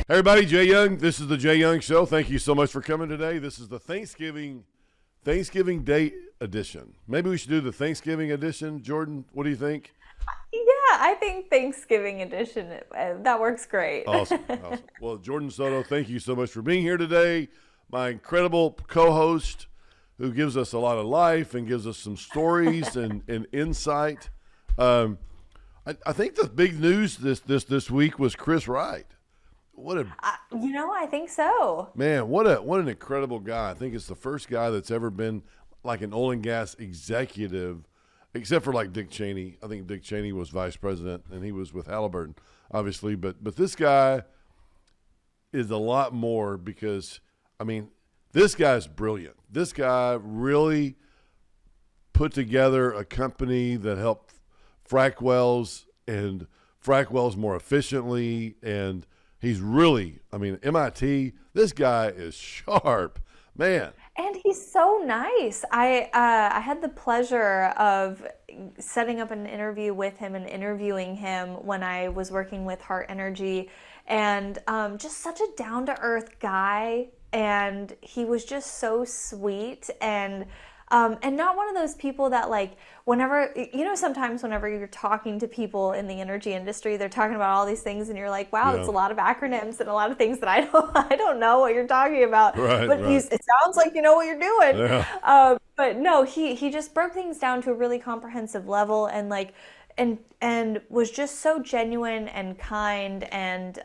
Hey everybody, Jay Young. This is the Jay Young Show. Thank you so much for coming today. This is the Thanksgiving Day edition. Maybe we should do the Thanksgiving edition. Jordan, what do you think? Yeah, I think Thanksgiving edition, that works great. Awesome. Well, Jordan Soto, thank you so much for being here today. My incredible co-host who gives us a lot of life and gives us some stories and insight. I think the big news this week was Chris Wright. What a I think so. man! What an incredible guy. I think it's the first guy that's ever been like an oil and gas executive, except for like Dick Cheney. I think Dick Cheney was vice president and he was with Halliburton, obviously. But this guy is a lot more because this guy's brilliant. This guy really put together a company that helped frack wells and frack wells more efficiently. And he's really, MIT, this guy is sharp, man. And he's so nice. I had the pleasure of setting up an interview with him and interviewing him when I was working with Heart Energy, and just such a down-to-earth guy. And he was just so sweet and not one of those people that sometimes whenever you're talking to people in the energy industry, they're talking about all these things and you're like, wow, Yeah. it's a lot of acronyms and a lot of things that I don't know what you're talking about. Right, But right. it sounds like you know what you're doing. Yeah. But no, he just broke things down to a really comprehensive level and was just so genuine and kind and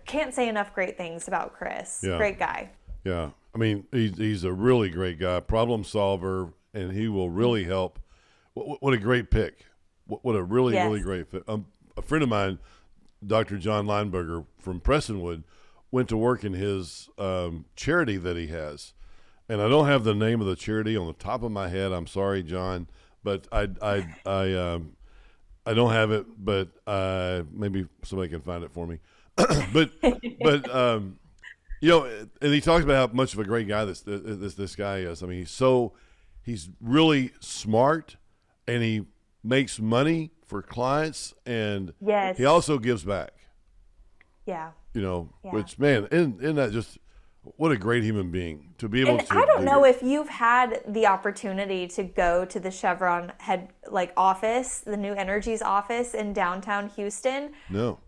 can't say enough great things about Chris. Yeah. Great guy. Yeah, he's a really great guy, problem solver, and he will really help. What a great pick! What a really Yes. really great fit. A friend of mine, Dr. John Lineberger from Prestonwood, went to work in his charity that he has, and I don't have the name of the charity on the top of my head. I'm sorry, John, but I don't have it. But maybe somebody can find it for me. but. And he talks about how much of a great guy this guy is. He's really smart, and he makes money for clients, and Yes. he also gives back. Yeah. Yeah. Yeah. Isn't that just what a great human being to be able And to. I don't do know that. if you've had the opportunity to go to the Chevron office, the New Energies office in downtown Houston. No.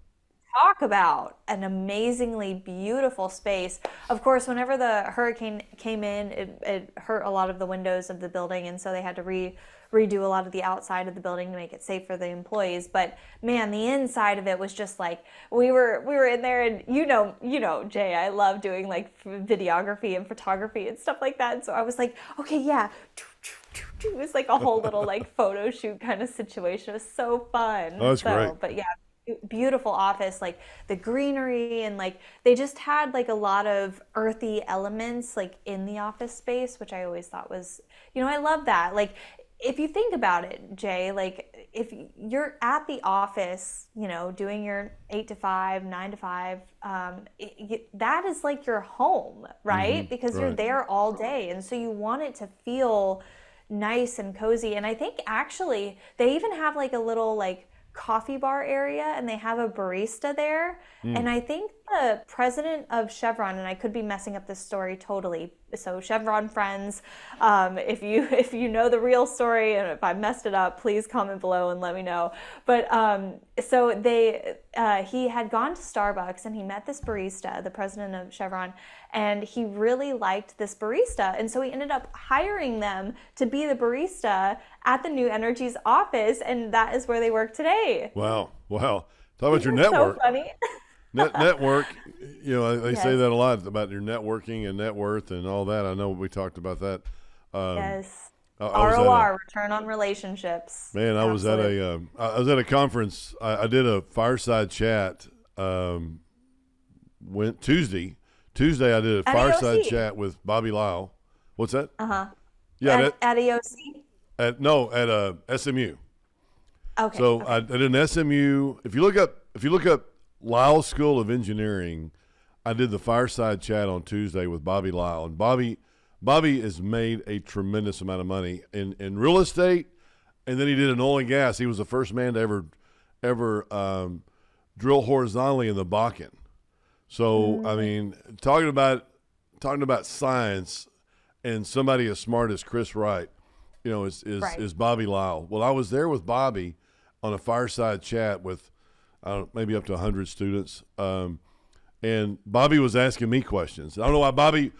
Talk about an amazingly beautiful space. Of course, whenever the hurricane came in, it hurt a lot of the windows of the building, and so they had to redo a lot of the outside of the building to make it safe for the employees. But man, the inside of it was just like we were in there, and Jay, I love doing like videography and photography and stuff like that. And so I was like, okay, yeah. It was like a whole little like photo shoot kind of situation. It was so fun. Oh, that's great. But yeah, beautiful office, like the greenery, and like they just had like a lot of earthy elements like in the office space, which I always thought was, I love that. Like if you think about it, Jay, like if you're at the office, doing your 8 to 5, 9 to 5, that is like your home, right? Because you're right. there all day, and so you want it to feel nice and cozy. And I think actually they even have like a little like coffee bar area, and they have a barista there. And I think the president of Chevron, and I could be messing up this story totally, so Chevron friends, if you know the real story, and if I messed it up, please comment below and let me know. But so he had gone to Starbucks and he met this barista, the president of Chevron, and he really liked this barista, and so he ended up hiring them to be the barista at the New Energies office, and that is where they work today. Wow. Talk about your So network. funny. Network. They say Yes. that a lot about your networking and net worth and all that. I know we talked about that. Yes. I was at ROR, return on relationships. Man, I was at a conference. I did a fireside chat. Went Tuesday. I did a At fireside AOC. chat with Bobby Lyle. What's that? Uh-huh. Yeah, At AOC? at SMU. Okay. So Okay. I did an SMU. If you look up Lyle School of Engineering, I did the fireside chat on Tuesday with Bobby Lyle, and Bobby has made a tremendous amount of money in real estate, and then he did in oil and gas. He was the first man to ever drill horizontally in the Bakken. So I mean, talking about science and somebody as smart as Chris Wright, you know, Right. is Bobby Lyle. Well, I was there with Bobby on a fireside chat with I don't know, maybe up to 100 students, and Bobby was asking me questions. I don't know why Bobby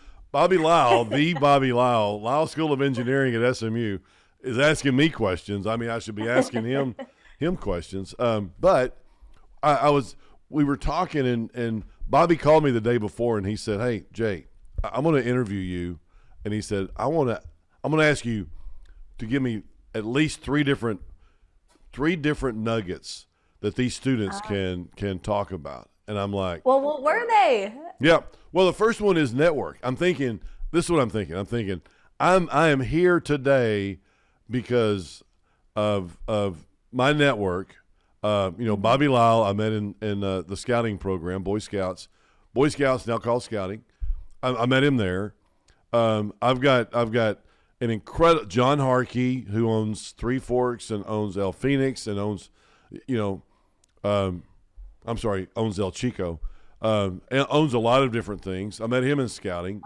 Lyle, the Bobby Lyle, Lyle School of Engineering at SMU, is asking me questions. I mean, I should be asking him questions. But we were talking, and Bobby called me the day before, and he said, "Hey, Jay, I'm going to interview you," and he said, I'm going to ask you to give me at least three different nuggets that these students can talk about." And I'm like, Well, what were they? yeah. Well, the first one is network. I'm thinking, this is what I'm thinking. I am here today because of my network. Bobby Lyle, I met in the scouting program, Boy Scouts now called Scouting. I met him there. I've got an incredible John Harkey, who owns Three Forks and owns El Phoenix and owns, owns El Chico, and owns a lot of different things. I met him in scouting.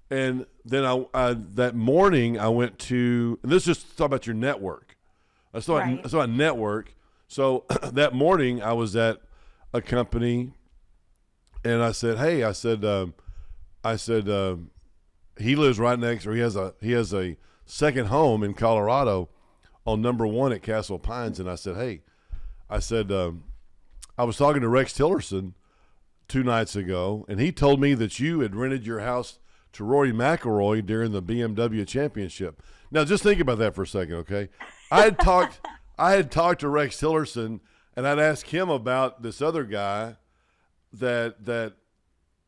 And then I that morning I went to, and this is just talk about your network. I saw a network. So that morning I was at a company, and I said, "Hey," I said, he lives right next, or he has a second home in Colorado on number 1 at Castle Pines. And I said, "Hey," I said, I was talking to Rex Tillerson 2 nights ago, and he told me that you had rented your house to Rory McIlroy during the BMW Championship. Now, just think about that for a second, okay? I had talked to Rex Tillerson, and I'd asked him about this other guy that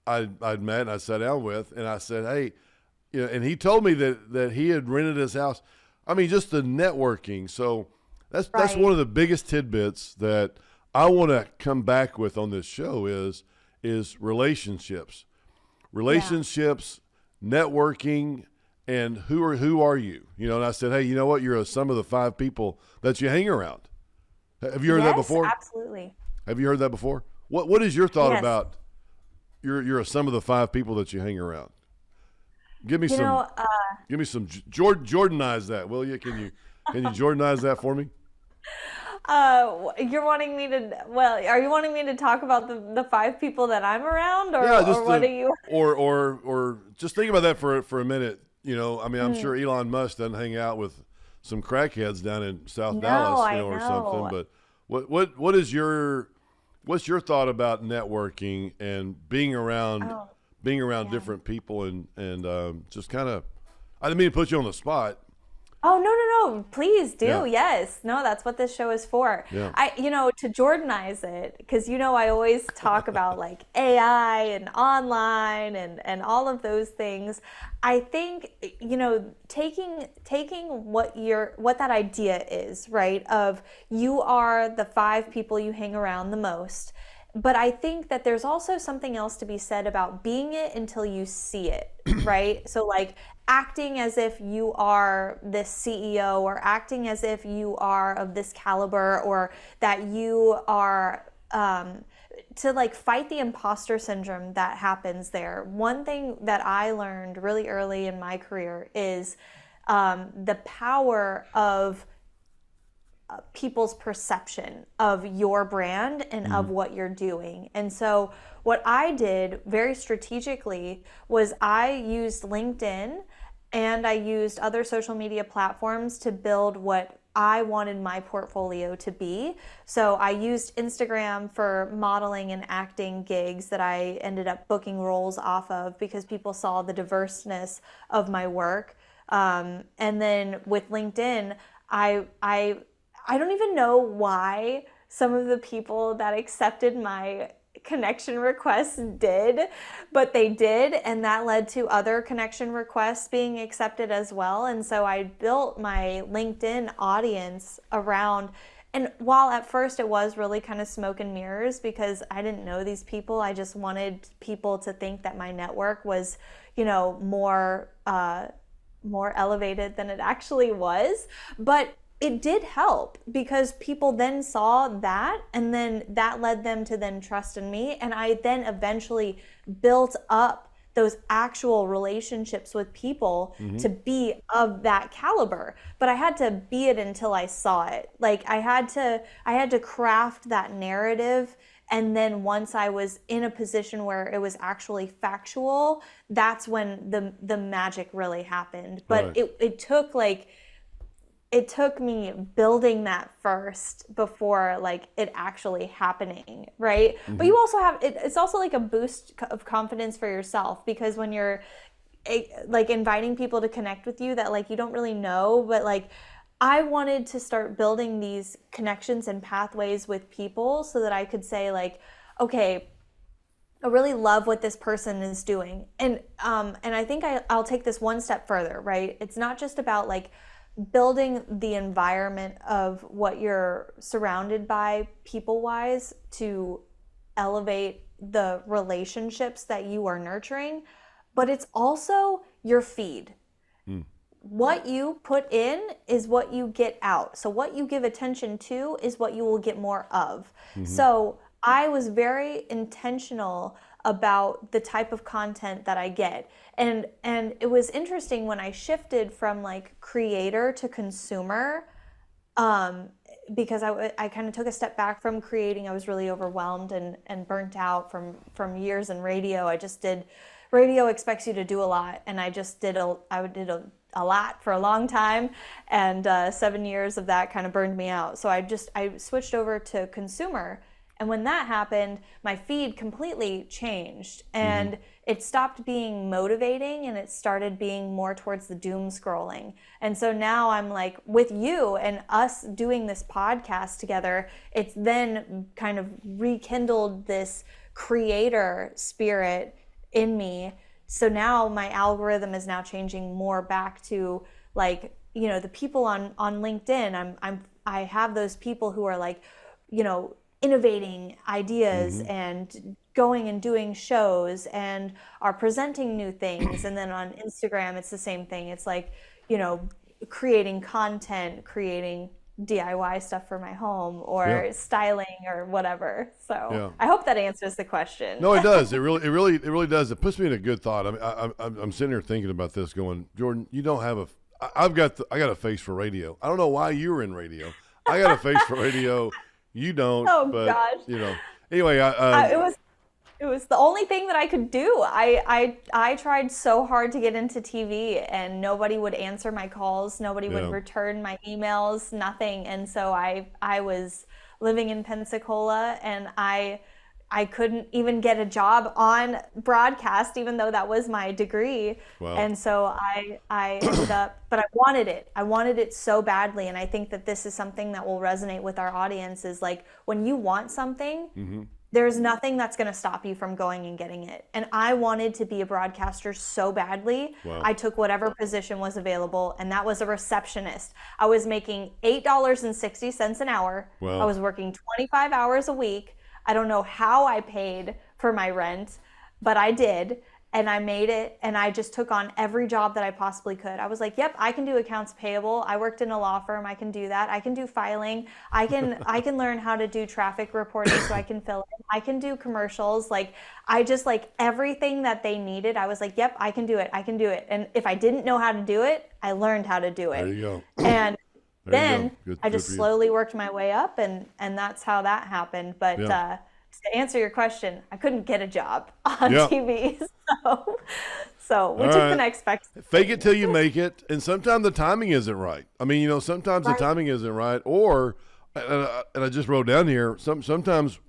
I'd met and I sat down with, and I said, "Hey," and he told me that he had rented his house. I mean, just the networking. So that's one of the biggest tidbits that I want to come back with on this show is relationships, networking, and who are you? And I said, "Hey, you know what? You're a sum of the 5 people that you hang around." Have you heard that before? Absolutely. Have you heard that before? What is your thought Yes. about you're a sum of the 5 people that you hang around? Give me some Jordanize that, will you? Can you Jordanize that for me? You're wanting me to, well, are you wanting me to talk about the 5 people that I'm around, or, Yeah, just or what are you? or just think about that for a minute. I mean, I'm sure Elon Musk doesn't hang out with some crackheads down in South No, Dallas, I or know. something. But what's your thought about networking and being around different people and just kind of, I didn't mean to put you on the spot. Oh, no, please do. Yeah. Yes. No, that's what this show is for. Yeah. To Jordanize it, because, I always talk about like AI and online and all of those things. I think, taking what that idea is, right? Of you are the 5 people you hang around the most. But I think that there's also something else to be said about being it until you see it, right? So like acting as if you are this CEO, or acting as if you are of this caliber, or that you are to like fight the imposter syndrome that happens there. One thing that I learned really early in my career is the power of people's perception of your brand and of what you're doing. And so what I did very strategically was I used LinkedIn and I used other social media platforms to build what I wanted my portfolio to be. So I used Instagram for modeling and acting gigs that I ended up booking roles off of because people saw the diverseness of my work. And then with LinkedIn, I don't even know why some of the people that accepted my connection requests did, but they did, and that led to other connection requests being accepted as well. And so I built my LinkedIn audience around, and while at first it was really kind of smoke and mirrors because I didn't know these people, I just wanted people to think that my network was, more elevated than it actually was. But it did help because people then saw that, and then that led them to then trust in me. And I then eventually built up those actual relationships with people to be of that caliber. But I had to be it until I saw it. Like I had to craft that narrative. And then once I was in a position where it was actually factual, that's when the magic really happened. But Right. it took me building that first before like it actually happening, right? But you also have it's also like a boost of confidence for yourself, because when you're like inviting people to connect with you that like you don't really know, but like I wanted to start building these connections and pathways with people so that I could say like, okay, I really love what this person is doing. And I think I'll take this one step further, right? It's not just about like building the environment of what you're surrounded by people wise to elevate the relationships that you are nurturing, but it's also your feed. What you put in is what you get out. So what you give attention to is what you will get more of. So I was very intentional about the type of content that I get. And it was interesting when I shifted from like creator to consumer, because I kind of took a step back from creating. I was really overwhelmed and burnt out from years in radio. Radio expects you to do a lot, and I did a lot for a long time, and 7 years of that kind of burned me out. So I switched over to consumer. And when that happened, my feed completely changed, and it stopped being motivating and it started being more towards the doom scrolling. And so now I'm like, with you and us doing this podcast together, it's then kind of rekindled this creator spirit in me. So now my algorithm is now changing more back to like, the people on LinkedIn. I have those people who are like, innovating ideas and going and doing shows and are presenting new things. And then on Instagram, it's the same thing. It's like, creating content, creating DIY stuff for my home or styling or whatever. So I hope that answers the question. No, it does. It really does. It puts me in a good thought. I mean, I'm sitting here thinking about this, going, Jordan, you don't have I got a face for radio. I don't know why you were in radio. I got a face for radio. You don't. Oh but, gosh. Anyway, it was the only thing that I could do. I tried so hard to get into TV, and nobody would answer my calls. Nobody would return my emails, nothing. And so I was living in Pensacola, and I couldn't even get a job on broadcast, even though that was my degree. Wow. And so I ended up, but I wanted it. I wanted it so badly. And I think that this is something that will resonate with our audience is like, when you want something, there's nothing that's going to stop you from going and getting it. And I wanted to be a broadcaster so badly. Wow. I took whatever position was available, and that was a receptionist. I was making $8.60 an hour. Wow. I was working 25 hours a week. I don't know how I paid for my rent, but I did, and I made it, and I just took on every job that I possibly could. I was like, yep, I can do accounts payable. I worked in a law firm. I can do that. I can do filing. I can learn how to do traffic reporting so I can fill in. I can do commercials. Like, I just like everything that they needed. I was like, yep, I can do it. I can do it. And if I didn't know how to do it, I learned how to do it. There you go. And then Good I just for you. slowly worked my way up, and that's how that happened. But to answer your question, I couldn't get a job on TV. So we took the next best. Fake it till you make it, and sometimes the timing isn't right. I mean, sometimes the timing isn't right, or and I just wrote down here. Sometimes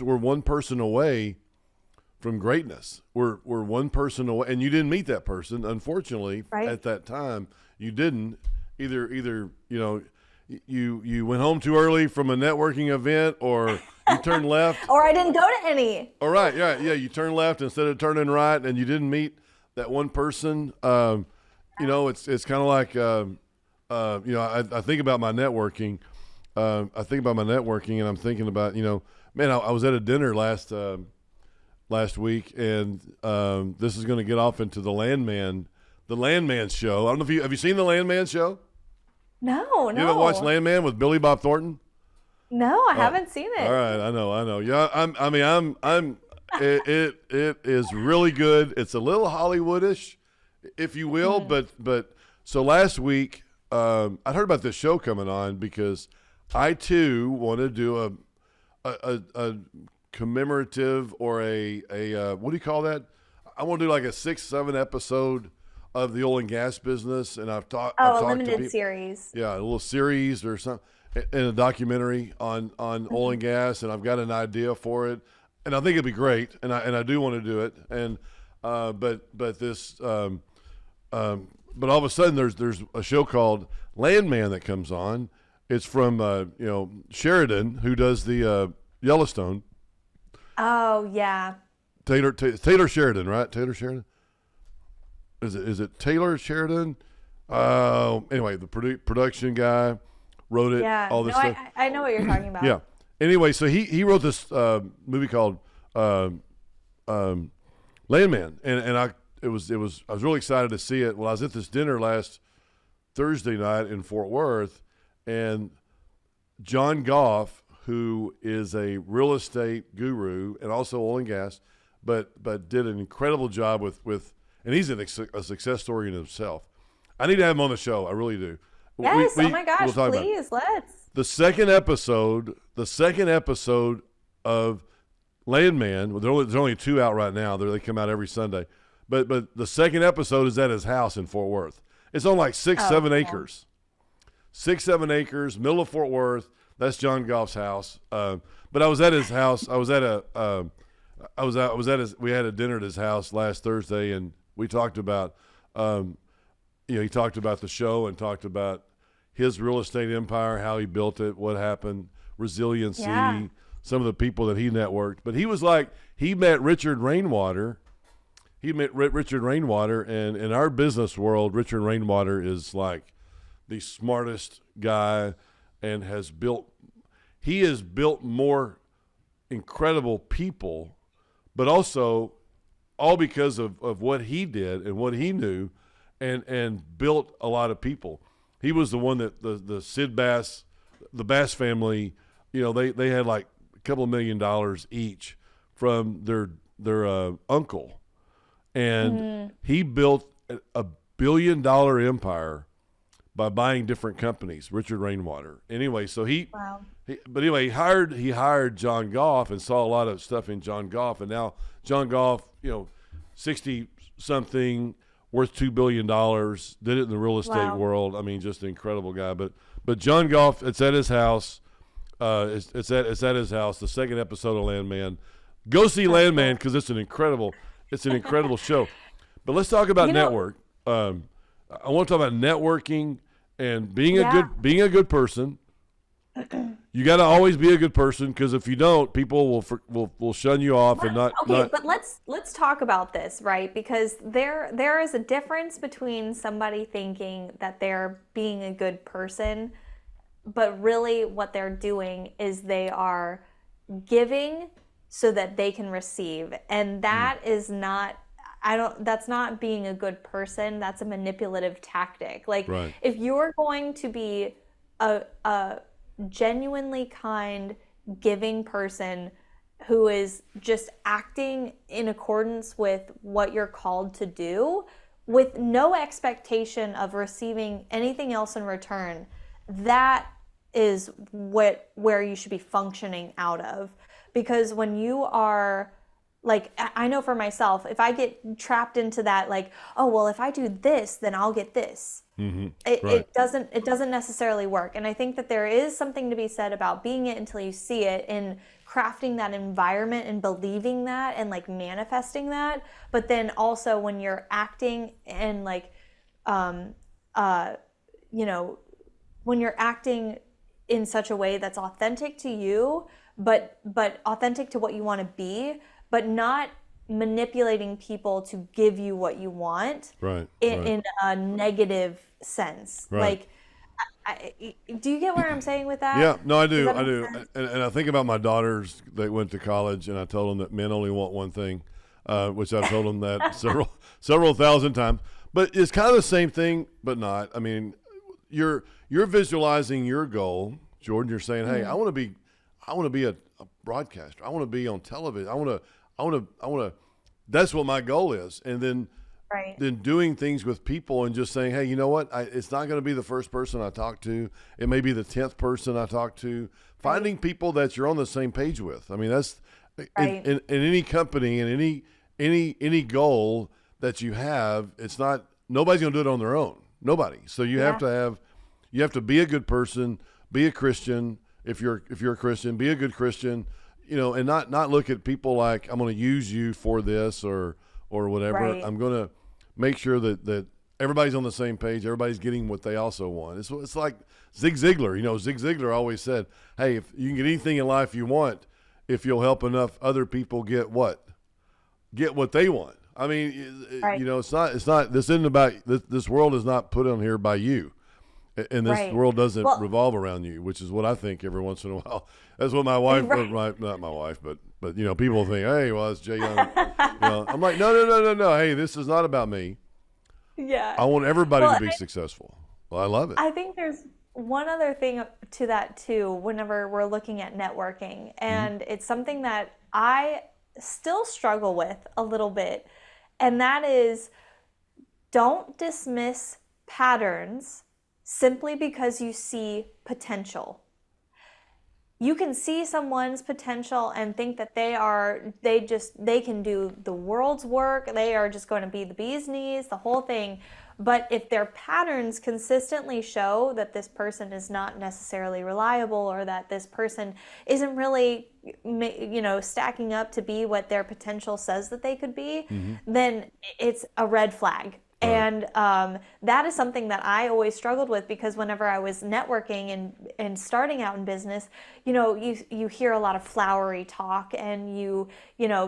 we're one person away from greatness. We're one person away, and you didn't meet that person, unfortunately, at that time. You didn't. Either you went home too early from a networking event, or you turned left, or I didn't go to any. All right, yeah, you turned left instead of turning right, and you didn't meet that one person. It's kind of like I think about my networking. And I'm thinking about man, I was at a dinner last week, and this is going to get off into the Landman show. I don't know if have you seen the Landman show? No, You haven't watched no. Landman with Billy Bob Thornton? No, I haven't seen it. All right, I know. Yeah, it is really good. It's a little Hollywoodish, if you will, but so last week, I heard about this show coming on because I too want to do a commemorative or a what do you call that? I want to do like a 6-7 episode of the oil and gas business, and I've talked Oh, a to limited people. series. Yeah, a little series or something, in a documentary on oil and gas, and I've got an idea for it, and I think it'd be great, and I do want to do it, and but this but all of a sudden there's a show called Landman that comes on. It's from Sheridan, who does the Yellowstone. Oh, yeah. Taylor Sheridan, right? Taylor Sheridan. Is it Taylor Sheridan? Anyway, the production guy wrote it. Yeah. All this No, stuff. I know what you're talking about. Yeah. Anyway, so he wrote this movie called Landman, and I was really excited to see it. Well, I was at this dinner last Thursday night in Fort Worth, and John Goff, who is a real estate guru and also oil and gas, but did an incredible job with and he's a success story in himself. I need to have him on the show. I really do. Yes. Oh my gosh. We'll talk about it. Please, let's. The second episode of Landman. Well, there's only 2 out right now. They come out every Sunday, but the second episode is at his house in Fort Worth. It's on like 7 acres, 7 acres, middle of Fort Worth. That's John Goff's house. But I was at his house. We had a dinner at his house last Thursday, and we talked about, he talked about the show and talked about his real estate empire, how he built it, what happened, resiliency, some of the people that he networked. But he was like, he met Richard Rainwater. Richard Rainwater, and in our business world, Richard Rainwater is like the smartest guy and has built more incredible people, but also all because of what he did and what he knew and built a lot of people. He was the one that the Sid Bass, the Bass family, they had like a couple of $1 million each from their uncle. And he built a $1 billion empire by buying different companies, Richard Rainwater. Anyway, so he hired John Goff and saw a lot of stuff in John Goff, and now John Goff, 60-something, worth $2 billion, did it in the real estate world. I mean, just an incredible guy. But John Goff, it's at his house. It's at his house. The second episode of Landman. Go see Landman because it's an incredible show. But let's talk about network. I want to talk about networking and being a good person. You got to always be a good person, because if you don't, people will shun you off and not. Okay, but let's talk about this, right? Because there is a difference between somebody thinking that they're being a good person, but really what they're doing is they are giving so that they can receive, and that is not. That's not being a good person. That's a manipulative tactic. Like, if you're going to be a genuinely kind, giving person who is just acting in accordance with what you're called to do, with no expectation of receiving anything else in return, that is where you should be functioning out of. Because when you are, like, I know for myself, if I get trapped into that, like, oh, well, if I do this, then I'll get this. It doesn't necessarily work. And I think that there is something to be said about being it until you see it, and crafting that environment and believing that and like manifesting that. But then also when you're acting and like, when you're acting in such a way that's authentic to you, but authentic to what you want to be, but not manipulating people to give you what you want in a negative sense. Like, do you get where I'm saying with that? Yeah, no, I do. And I think about my daughters that went to college, and I told them that men only want one thing, which I've told them that several thousand times. But it's kind of the same thing, but not. I mean, you're visualizing your goal, Jordan. You're saying, hey, I want to be a broadcaster. I want to be on television. I want to. That's what my goal is. And Right. then doing things with people and just saying, hey, you know what? It's not going to be the first person I talk to. It may be the 10th person I talk to. Finding people that you're on the same page with. I mean, that's Right. in any company and any goal that you have. It's not nobody's going to do it on their own. Nobody. So you have to be a good person, be a Christian. If you're a Christian, be a good Christian. And not look at people like I'm going to use you for this or whatever. Right. I'm going to make sure that everybody's on the same page. Everybody's getting what they also want. It's like Zig Ziglar. Zig Ziglar always said, hey, if you can get anything in life you want, if you'll help enough other people get what they want. I mean, Right. it's not, this isn't about, this world is not put on here by you. And this Right. world doesn't Well, revolve around you, which is what I think every once in a while. That's what my wife, right. not my wife, but people think, hey, well, it's Jay Young. I'm like, no. Hey, this is not about me. Yeah. I want everybody Well, to be successful. Well, I love it. I think there's one other thing to that too, whenever we're looking at networking, and it's something that I still struggle with a little bit, and that is don't dismiss patterns simply because you see potential. You can see someone's potential and think that they can do the world's work. They are just going to be the bee's knees, the whole thing. But if their patterns consistently show that this person is not necessarily reliable, or that this person isn't really, stacking up to be what their potential says that they could be, then it's a red flag. And that is something that I always struggled with, because whenever I was networking and starting out in business, you hear a lot of flowery talk, and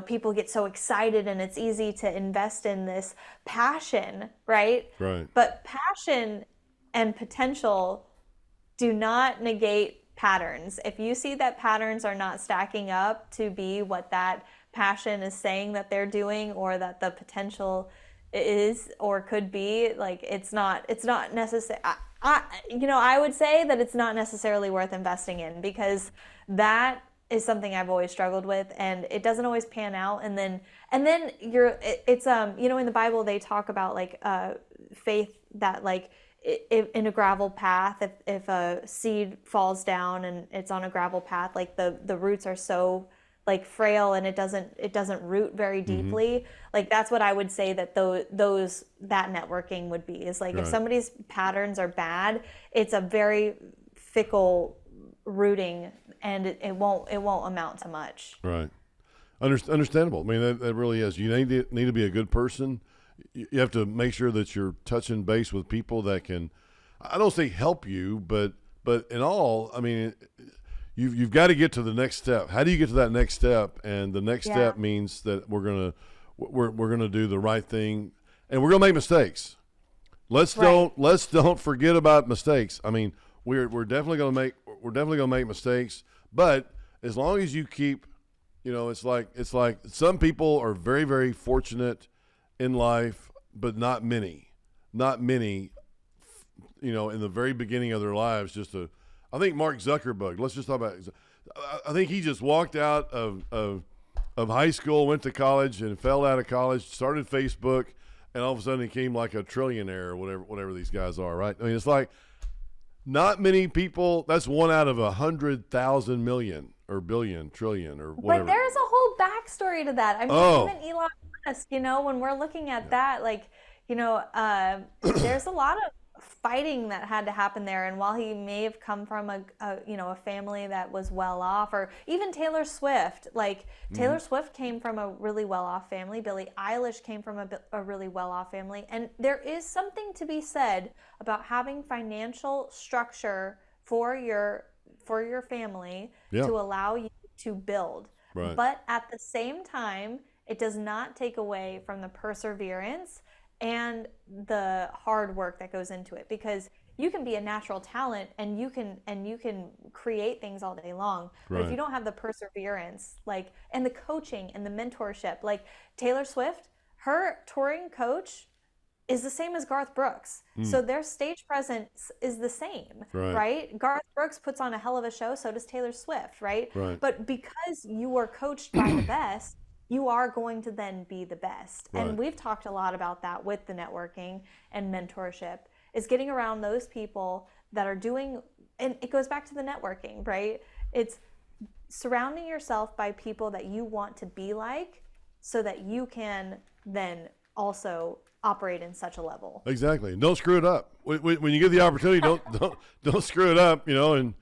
people get so excited, and it's easy to invest in this passion, right? Right. But passion and potential do not negate patterns. If you see that patterns are not stacking up to be what that passion is saying that they're doing, or that the potential is or could be, like, it's not necessary. I would say that it's not necessarily worth investing in, because that is something I've always struggled with, and it doesn't always pan out. And then it's in the Bible they talk about like faith, that like in a gravel path, if a seed falls down and it's on a gravel path, like the roots are so like frail, and it doesn't root very deeply. Like, that's what I would say that that networking would be, is like, if somebody's patterns are bad, it's a very fickle rooting, and it won't amount to much. Right. Understandable. I mean, that really is. You need to be a good person. You have to make sure that you're touching base with people that can, I don't say help you, but in all, I mean, you've got to get to the next step. How do you get to that next step? And the next step means that we're gonna do the right thing, and we're gonna make mistakes. Let's don't forget about mistakes. I mean, we're definitely gonna make mistakes, but as long as you keep, it's like some people are very, very fortunate in life, but not many, in the very beginning of their lives, I think Mark Zuckerberg, let's just talk about, I think he just walked out of high school, went to college, and fell out of college, started Facebook, and all of a sudden he became like a trillionaire, or whatever these guys are, right? I mean, it's like not many people, that's one out of 100,000 million or billion, trillion, or whatever. But there's a whole backstory to that. I mean, even Elon Musk, when we're looking at that, like, there's a lot of fighting that had to happen there. And while he may have come from a family that was well off, or even Taylor Swift, like Taylor Swift came from a really well off family. Billie Eilish came from a really well off family. And there is something to be said about having financial structure for your family to allow you to build. Right. But at the same time, it does not take away from the perseverance and the hard work that goes into it, because you can be a natural talent and you can create things all day long, but if you don't have the perseverance, like, and the coaching and the mentorship, like Taylor Swift, her touring coach is the same as Garth Brooks. So their stage presence is the same, Right. right? Garth Brooks puts on a hell of a show, so does Taylor Swift, right? Right. But because you were coached by the best, you are going to then be the best. Right. And we've talked a lot about that with the networking and mentorship, is getting around those people that are doing, and it goes back to the networking, right? It's surrounding yourself by people that you want to be like so that you can then also operate in such a level. Exactly. And don't screw it up. When you get the opportunity, don't screw it up, and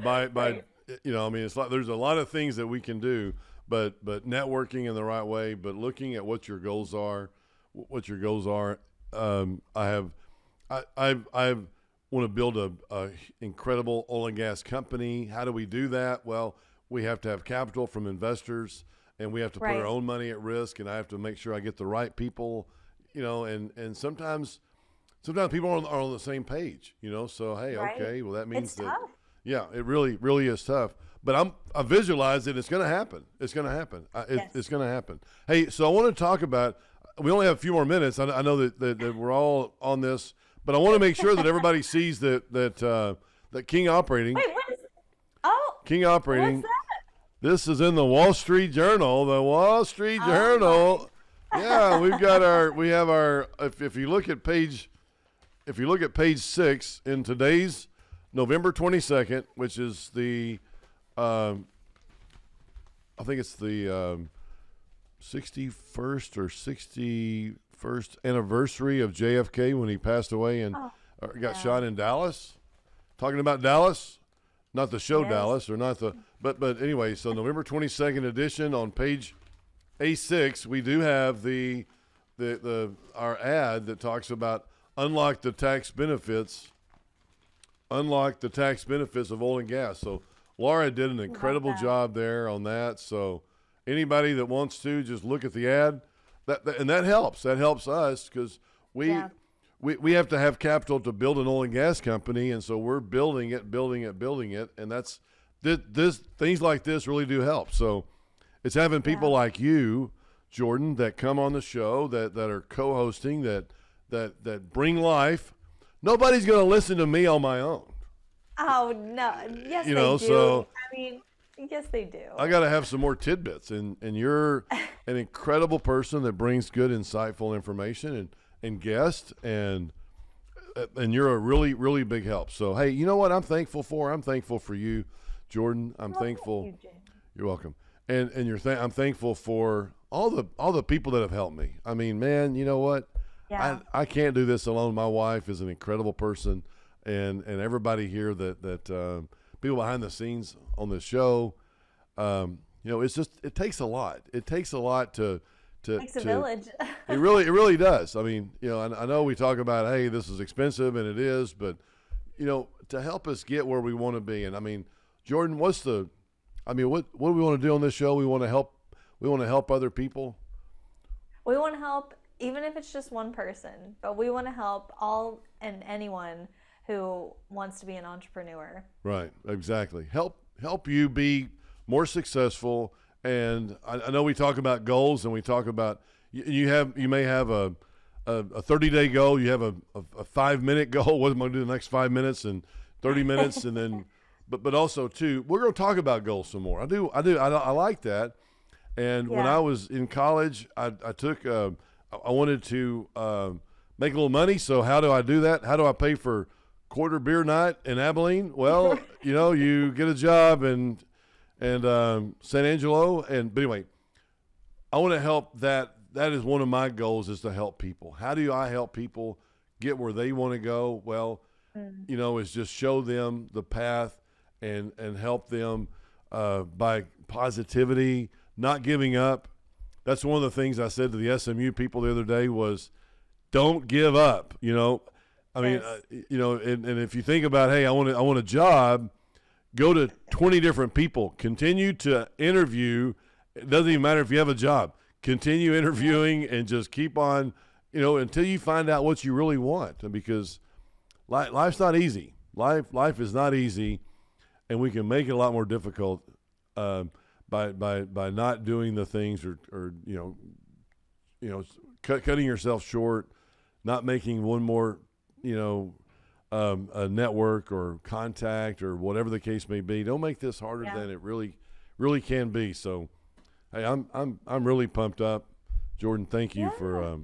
by Right. I mean, it's like there's a lot of things that we can do, but networking in the right way, but looking at what your goals are, I want to build a incredible oil and gas company. How do we do that? Well, we have to have capital from investors, and we have to put Right. our own money at risk, and I have to make sure I get the right people, and sometimes people are on the same page, so hey, Right. okay, well that means It's that, tough. yeah, it really is tough, but I visualize it. It's going to happen. It's going to happen. Yes. It's going to happen. Hey, so I want to talk about, we only have a few more minutes. I know that we're all on this, but I want to make sure that everybody sees that King Operating, Wait, what is? Oh, King Operating, what's that? this is in the Wall Street Journal. The Wall Street Oh, Journal. Yeah, we have our. If you look at page 6 in today's November 22nd, which is the, I think it's the 61st or 61st anniversary of JFK when he passed away and got shot in Dallas. Talking about Dallas, not the show Yes. Dallas, or not the, but anyway. So November 22nd edition on page A6, we do have the our ad that talks about unlock the tax benefits of oil and gas. So Laura did an incredible that. job there on that. So anybody that wants to, just look at the ad, and that helps. That helps us because Yeah. we have to have capital to build an oil and gas company, and so we're building it, and that's this things like this really do help. So it's having people like you, Jordan, that come on the show that are co-hosting that bring life. Nobody's going to listen to me on my own. Oh no! Yes, You they know, do. so- I mean, yes, they do. I got to have some more tidbits, and you're an incredible person that brings good, insightful information and guests, and you're a really, really big help. So hey, you know what I'm thankful for? I'm thankful for you, Jordan. I'm thankful. Thank you, Jim. You're welcome. And I'm thankful for all the people that have helped me. I mean, man, you know what? Yeah. I can't do this alone. My wife is an incredible person, and everybody here that people behind the scenes on this show. It's just, it takes a lot. It takes a lot to Takes a village. it really does. I mean, I know we talk about, hey, this is expensive, and it is, but to help us get where we want to be. And I mean, Jordan, what do we want to do on this show? We want to help other people. We want to help, even if it's just one person, but we want to help all and anyone who wants to be an entrepreneur. Right, exactly. Help you be more successful. And I know we talk about goals, and we talk about you may have a 30-day goal. You have a 5-minute goal. What am I going to do the next 5 minutes and 30 minutes, and then but also too, we're going to talk about goals some more. I like that. And when Yeah. I was in college, I wanted to make a little money. So how do I do that? How do I pay for quarter beer night in Abilene? Well, you get a job and San Angelo. But anyway, I want to help that. That is one of my goals, is to help people. How do I help people get where they want to go? Well, is just show them the path and help them by positivity, not giving up. That's one of the things I said to the SMU people the other day was, don't give up. I mean, Yes. and if you think about, hey, I want a job, go to 20 different people, continue to interview. It doesn't even matter if you have a job. Continue interviewing and just keep on, until you find out what you really want. And because life's not easy. Life is not easy, and we can make it a lot more difficult by not doing the things or cutting yourself short, not making one more, you know, a network or contact or whatever the case may be. Don't make this harder than it really can be. So, hey, I'm really pumped up, Jordan. Thank you for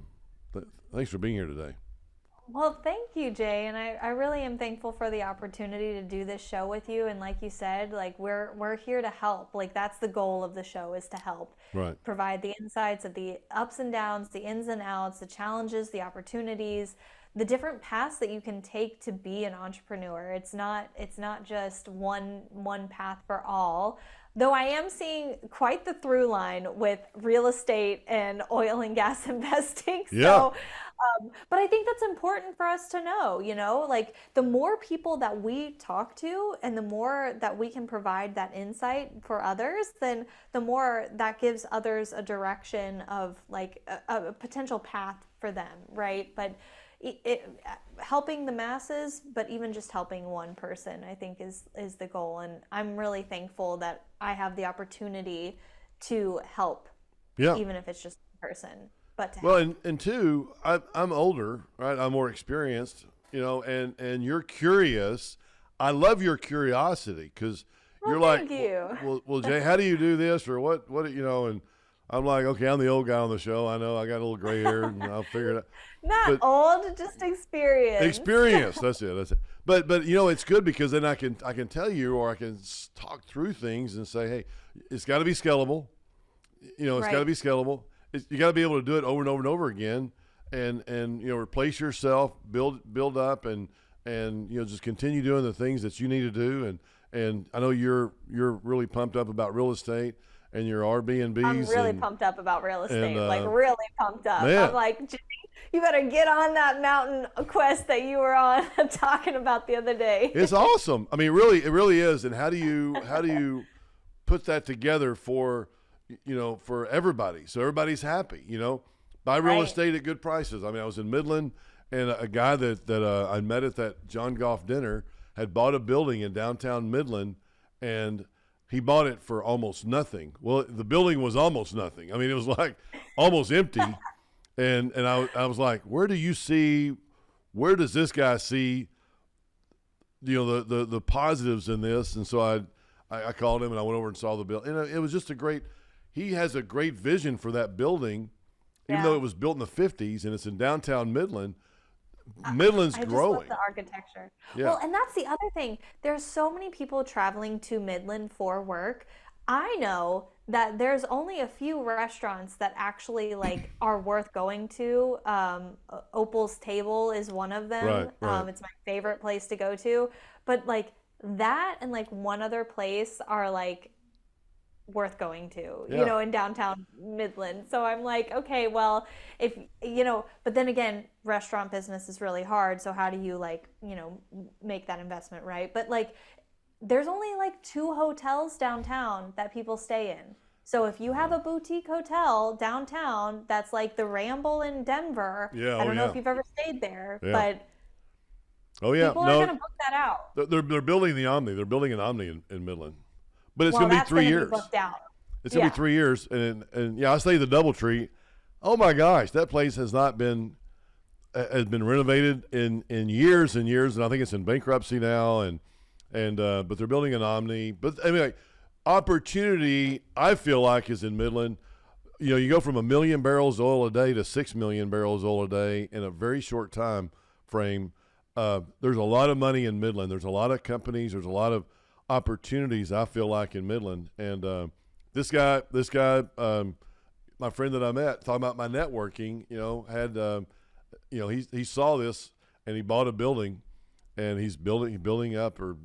thanks for being here today. Well, thank you, Jay, and I really am thankful for the opportunity to do this show with you. And like you said, like we're here to help. Like that's the goal of the show, is to help. Right. Provide the insights of the ups and downs, the ins and outs, the challenges, the opportunities, the different paths that you can take to be an entrepreneur. It's not just one path for all. Though I am seeing quite the through line with real estate and oil and gas investing. Yeah. So, but I think that's important for us to know, like the more people that we talk to and the more that we can provide that insight for others, then the more that gives others a direction of like a potential path for them, right? But helping the masses, but even just helping one person, I think is the goal. And I'm really thankful that I have the opportunity to help, even if it's just one person. But to help. And two, I'm older, right? I'm more experienced, and you're curious. I love your curiosity because you're thank like, you. well, Jay, how do you do this or what, and I'm like, okay, I'm the old guy on the show. I know I got a little gray hair and I'll figure it out. Not old, just experienced. Experience. That's it. But it's good because then I can tell you, or I can talk through things and say, hey, it's got to be scalable. It's got to be scalable. You got to be able to do it over and over and over again, and replace yourself, build up, and just continue doing the things that you need to do. And I know you're really pumped up about real estate and your Airbnbs. I'm really pumped up about real estate, and, really pumped up. Man. I'm like, Jimmy, you better get on that mountain quest that you were on talking about the other day. It's awesome. I mean, it really is. And how do you put that together for everybody, so everybody's happy? Buy real estate at good prices. I mean, I was in Midland, and a guy that I met at that John Goff dinner had bought a building in downtown Midland, and he bought it for almost nothing. Well, the building was almost nothing. I mean, it was like almost empty. And I was like, where does this guy see, the positives in this? And so I called him and I went over and saw the building. And it was just he has a great vision for that building, even though it was built in the 50s and it's in downtown Midland. Midland's growing. I just love the architecture. Yeah. Well, and that's the other thing. There's so many people traveling to Midland for work. I know that there's only a few restaurants that actually are worth going to. Opal's Table is one of them. Right. It's my favorite place to go to. But that and one other place are worth going to, in downtown Midland. So I'm like, okay, well, if, but then again, restaurant business is really hard. So how do you make that investment, right? But there's only 2 hotels downtown that people stay in. So if you have a boutique hotel downtown, that's like the Ramble in Denver. I don't know if you've ever stayed there, but people are going to book that out. They're building the Omni. They're building an Omni in Midland. But it's going to be 3 years. It's going to be 3 years. And I stay the DoubleTree. Oh my gosh, that place has been renovated in years and years. And I think it's in bankruptcy now. But they're building an Omni. But I mean, opportunity, I feel like, is in Midland. You go from 1 million barrels of oil a day to 6 million barrels of oil a day in a very short time frame. There's a lot of money in Midland. There's a lot of companies. There's a lot of opportunities, I feel like, in Midland. And this guy, my friend that I met, talking about my networking, had, he saw this and he bought a building, and he's building up, or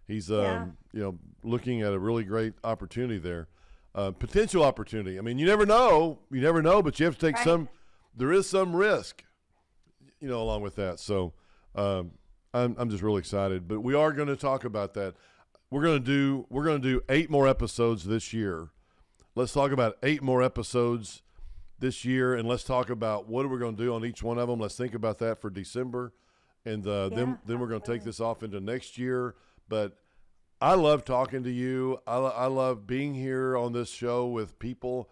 he's looking at a really great opportunity there, potential opportunity. I mean, you never know, but you have to take there is some risk, along with that. So I'm just really excited. But we are going to talk about that. We're going to do 8 more episodes this year. Let's talk about 8 more episodes this year, and let's talk about what are we going to do on each one of them. Let's think about that for December, and then we're going to take this off into next year. But I love talking to you. I love being here on this show with people,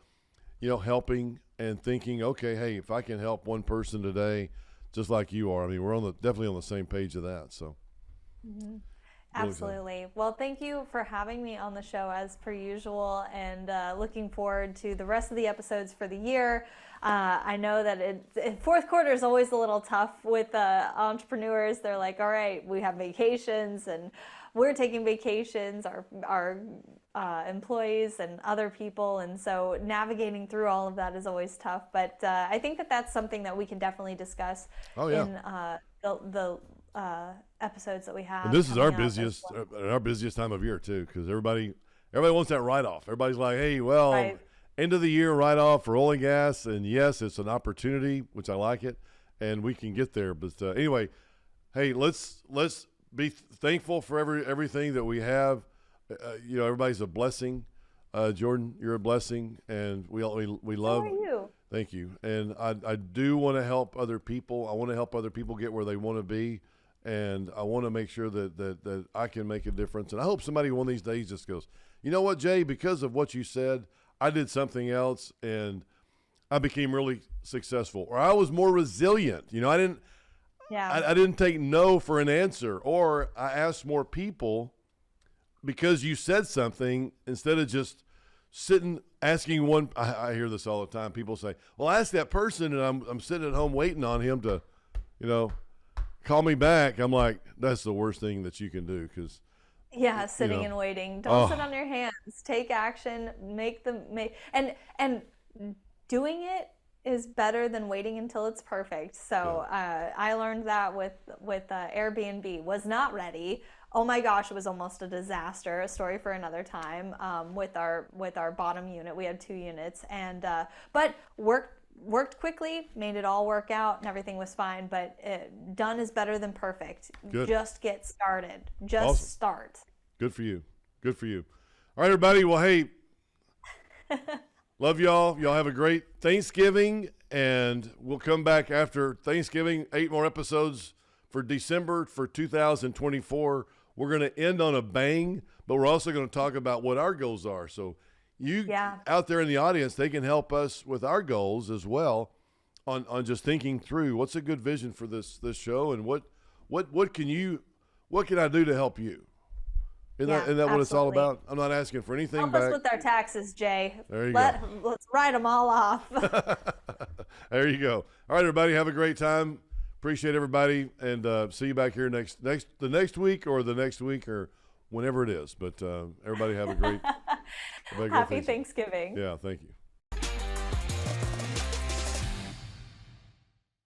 helping and thinking, okay, hey, if I can help one person today, just like you are, I mean, we're definitely on the same page of that. So. Mhm. Really excited. Absolutely. Well, thank you for having me on the show as per usual, and looking forward to the rest of the episodes for the year. I know that fourth quarter is always a little tough with entrepreneurs. They're like, all right, we have vacations and we're taking vacations, our employees and other people. And so navigating through all of that is always tough. But I think that that's something that we can definitely discuss Oh, yeah. in the episodes that we have. And this is coming our up as busiest, well. our busiest time of year too, because everybody wants that write off. Everybody's like, hey, well, Right. end of the year write off for oil and gas, and yes, it's an opportunity, which I like it, and we can get there. But anyway, hey, let's be thankful for everything that we have. Everybody's a blessing. Jordan, you're a blessing, and we love. How are you? Thank you. And I do want to help other people. I want to help other people get where they want to be. And I want to make sure that I can make a difference. And I hope somebody one of these days just goes, you know what, Jay, because of what you said, I did something else and I became really successful. Or I was more resilient. I didn't take no for an answer. Or I asked more people because you said something instead of just sitting asking one. I hear this all the time. People say, well, ask that person, and I'm sitting at home waiting on him to, call me back. I'm like, that's the worst thing that you can do, because Yeah, sitting and waiting. Don't sit on your hands. Take action. And doing it is better than waiting until it's perfect. So I learned that with Airbnb. Was not ready. Oh my gosh, it was almost a disaster. A story for another time. With our bottom unit, we had 2 units, and but worked quickly, made it all work out, and everything was fine. But done is better than perfect. Good. Just get started. Just Awesome. start. Good for you. Good for you. All right, everybody. Well, hey, love y'all. Y'all have a great Thanksgiving, and we'll come back after Thanksgiving. 8 more episodes for December for 2024. We're going to end on a bang, but we're also going to talk about what our goals are. So you out there in the audience, they can help us with our goals as well on just thinking through what's a good vision for this show, and what can I do to help you? Isn't that what it's all about? I'm not asking for anything Help back. us with our taxes, Jay. There you go. Let's write them all off. There you go. All right, everybody, have a great time. Appreciate everybody, and see you back here the next week or whenever it is. But everybody have a great Happy Thanksgiving. Yeah, thank you.